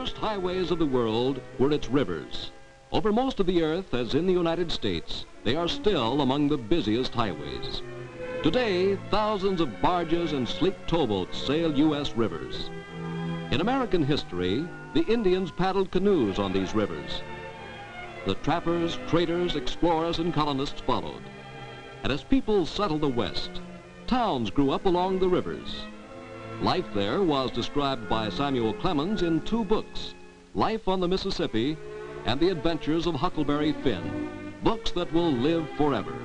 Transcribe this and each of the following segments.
first highways of the world were its rivers. Over most of the earth, as in the United States, they are still among the busiest highways. Today, thousands of barges and sleek towboats sail U.S. rivers. In American history, the Indians paddled canoes on these rivers. The trappers, traders, explorers, and colonists followed. And as people settled the West, towns grew up along the rivers. Life there was described by Samuel Clemens in two books, Life on the Mississippi and The Adventures of Huckleberry Finn, books that will live forever.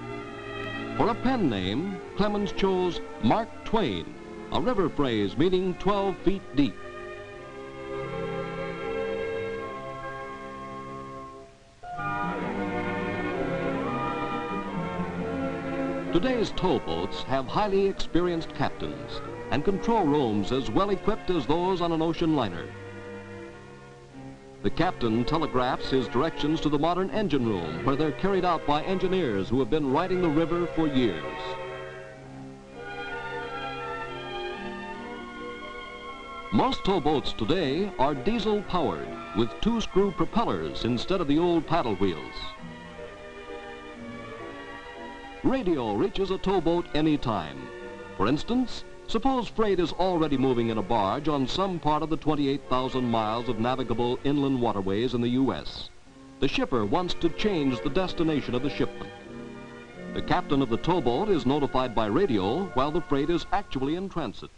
For a pen name, Clemens chose Mark Twain, a river phrase meaning 12 feet deep. Today's towboats have highly experienced captains and control rooms as well equipped as those on an ocean liner. The captain telegraphs his directions to the modern engine room, where they're carried out by engineers who have been riding the river for years. Most towboats today are diesel-powered with two-screw propellers instead of the old paddle wheels. Radio reaches a towboat anytime. For instance, suppose freight is already moving in a barge on some part of the 28,000 miles of navigable inland waterways in the U.S. The shipper wants to change the destination of the shipment. The captain of the towboat is notified by radio while the freight is actually in transit.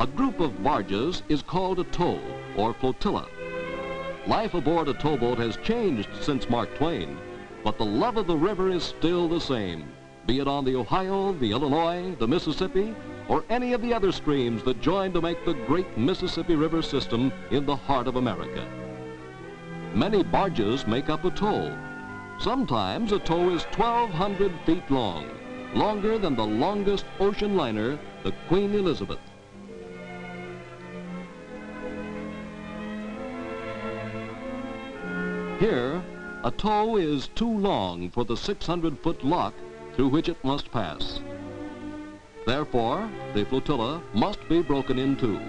A group of barges is called a tow, or flotilla. Life aboard a towboat has changed since Mark Twain, but the love of the river is still the same, be it on the Ohio, the Illinois, the Mississippi, or any of the other streams that join to make the great Mississippi River system in the heart of America. Many barges make up a tow. Sometimes a tow is 1,200 feet long, longer than the longest ocean liner, the Queen Elizabeth. Here, a tow is too long for the 600-foot lock through which it must pass. Therefore, the flotilla must be broken in two.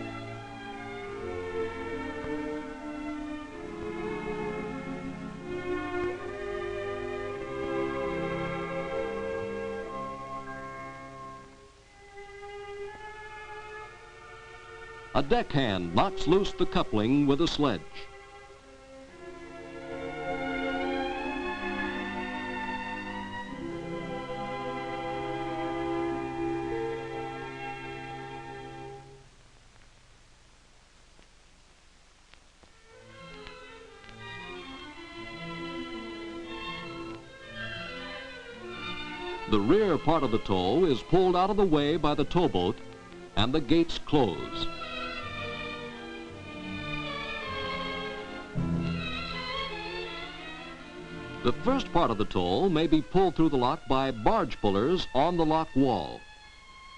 A deckhand knocks loose the coupling with a sledge. The rear part of the tow is pulled out of the way by the towboat, and the gates close. The first part of the tow may be pulled through the lock by barge pullers on the lock wall.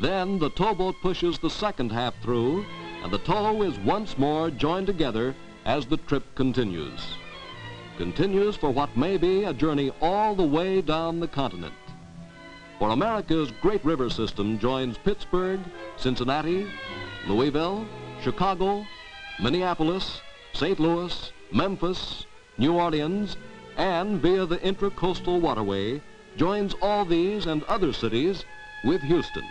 Then the towboat pushes the second half through, and the tow is once more joined together as the trip continues. Continues for what may be a journey all the way down the continent. For America's great river system joins Pittsburgh, Cincinnati, Louisville, Chicago, Minneapolis, St. Louis, Memphis, New Orleans, and via the intracoastal waterway joins all these and other cities with Houston.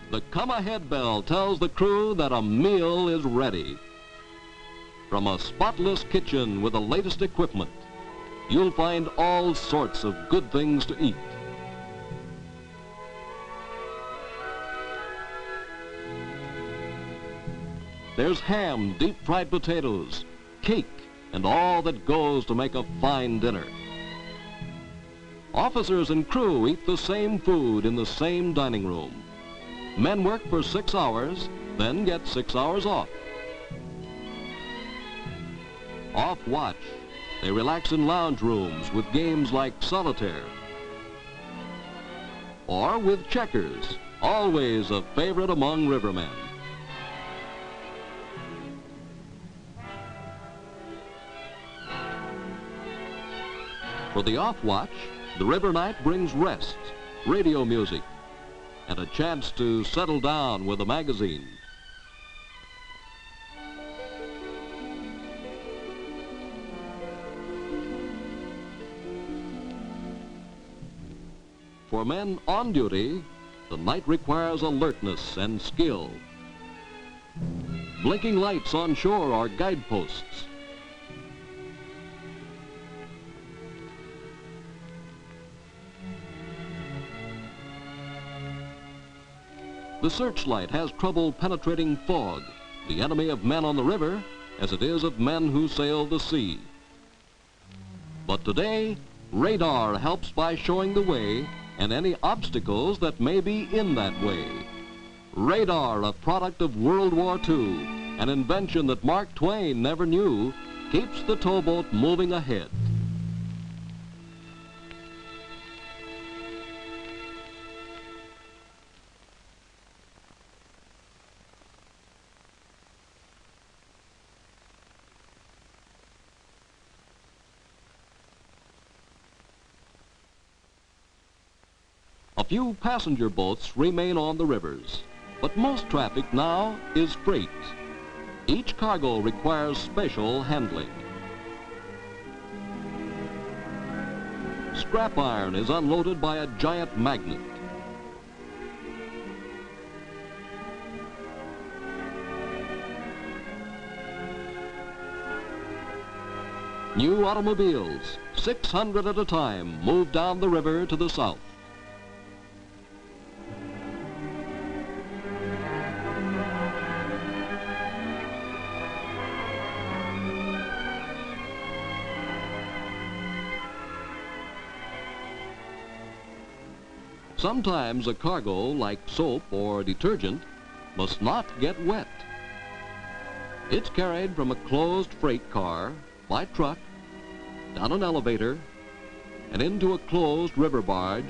The come-ahead bell tells the crew that a meal is ready. From a spotless kitchen with the latest equipment, you'll find all sorts of good things to eat. There's ham, deep-fried potatoes, cake, and all that goes to make a fine dinner. Officers and crew eat the same food in the same dining room. Men work for 6 hours, then get 6 hours off. Off watch, they relax in lounge rooms with games like solitaire. Or with checkers, always a favorite among rivermen. For the off-watch, the river night brings rest, radio music, and a chance to settle down with a magazine. For men on duty, the night requires alertness and skill. Blinking lights on shore are guideposts. The searchlight has trouble penetrating fog, the enemy of men on the river, as it is of men who sail the sea. But today, radar helps by showing the way and any obstacles that may be in that way. Radar, a product of World War II, an invention that Mark Twain never knew, keeps the towboat moving ahead. A few passenger boats remain on the rivers, but most traffic now is freight. Each cargo requires special handling. Scrap iron is unloaded by a giant magnet. New automobiles, 600 at a time, move down the river to the south. Sometimes a cargo, like soap or detergent, must not get wet. It's carried from a closed freight car, by truck, down an elevator, and into a closed river barge,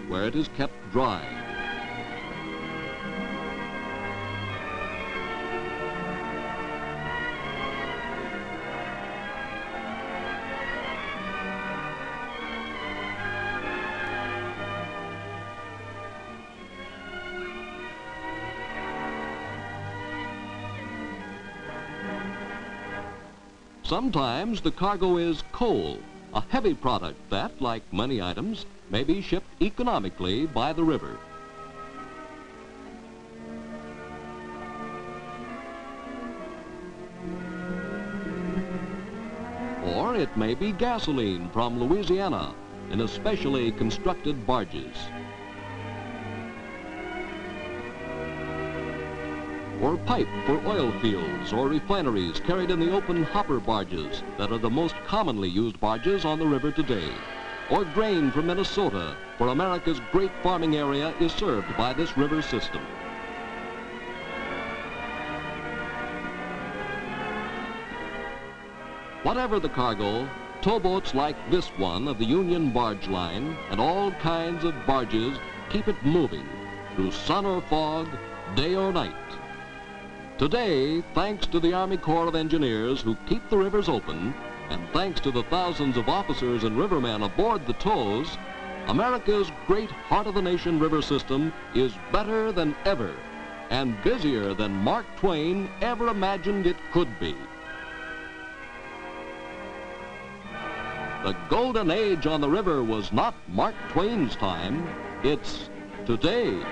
where it is kept dry. Sometimes the cargo is coal, a heavy product that, like many items, may be shipped economically by the river. Or it may be gasoline from Louisiana in especially constructed barges. Or pipe for oil fields or refineries carried in the open hopper barges that are the most commonly used barges on the river today. Or grain from Minnesota, for America's great farming area is served by this river system. Whatever the cargo, towboats like this one of the Union Barge Line and all kinds of barges keep it moving through sun or fog, day or night. Today, thanks to the Army Corps of Engineers who keep the rivers open, and thanks to the thousands of officers and rivermen aboard the tows, America's great heart-of-the-nation river system is better than ever, and busier than Mark Twain ever imagined it could be. The golden age on the river was not Mark Twain's time, it's today.